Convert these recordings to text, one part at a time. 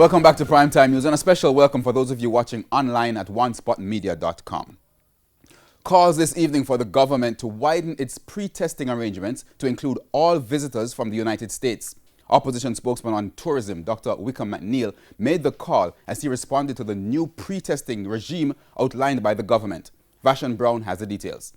Welcome back to Primetime News, and a special welcome for those of you watching online at onespotmedia.com. Calls this evening for the government to widen its pre-testing arrangements to include all visitors from the United States. Opposition spokesman on tourism, Dr. Wickham McNeil, made the call as he responded to the new pre-testing regime outlined by the government. Vashon Brown has the details.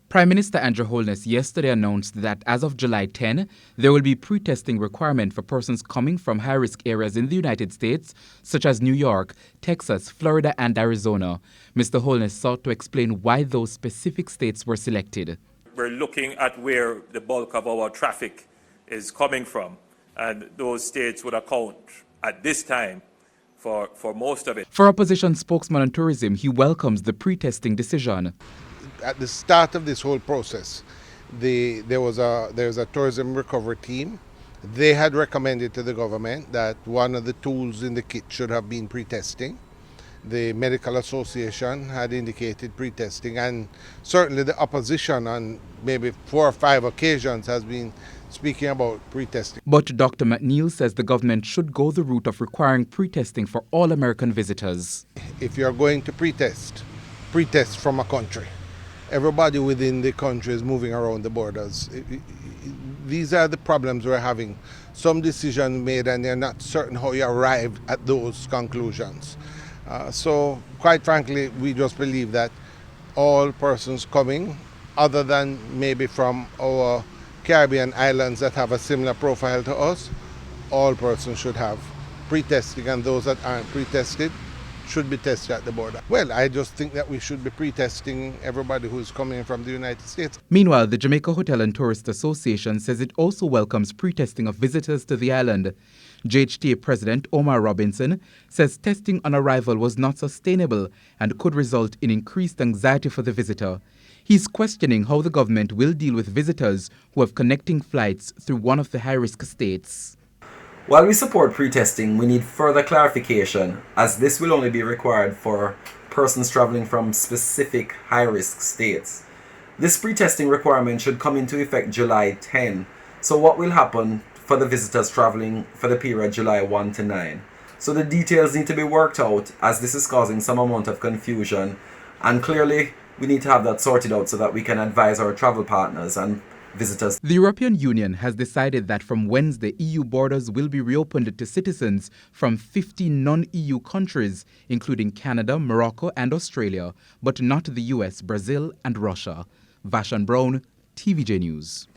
Prime Minister Andrew Holness yesterday announced that as of July 10, there will be pre-testing requirement for persons coming from high-risk areas in the United States, such as New York, Texas, Florida, and Arizona. Mr. Holness sought to explain why those specific states were selected. We're looking at where the bulk of our traffic is coming from, and those states would account at this time for most of it. For opposition spokesman on tourism, he welcomes the pre-testing decision. At the start of this whole process, there's a tourism recovery team. They had recommended to the government that one of the tools in the kit should have been pre-testing. The Medical Association had indicated pre-testing, and certainly the opposition on maybe 4 or 5 occasions has been speaking about pre-testing. But Dr. McNeil says the government should go the route of requiring pre-testing for all American visitors. If you're going to pre-test from a country. Everybody within the country is moving around the borders. These are the problems we're having. Some decisions made and they're not certain how you arrived at those conclusions. So quite frankly, we just believe that all persons coming, other than maybe from our Caribbean islands that have a similar profile to us, all persons should have pre-testing, and those that aren't pre-tested should be tested at the border. Well, I just think that we should be pre-testing everybody who's coming from the United States. Meanwhile, the Jamaica Hotel and Tourist Association says it also welcomes pre-testing of visitors to the island. JHTA President Omar Robinson says testing on arrival was not sustainable and could result in increased anxiety for the visitor. He's questioning how the government will deal with visitors who have connecting flights through one of the high-risk states. While we support pre-testing, we need further clarification, as this will only be required for persons traveling from specific high-risk states. This pre-testing requirement should come into effect July 10. So what will happen for the visitors traveling for the period July 1 to 9? So the details need to be worked out, as this is causing some amount of confusion. And clearly, we need to have that sorted out so that we can advise our travel partners and visitors. The European Union has decided that from Wednesday, EU borders will be reopened to citizens from 50 non-EU countries, including Canada, Morocco, and Australia, but not the US, Brazil, and Russia. Vashon Brown, TVJ News.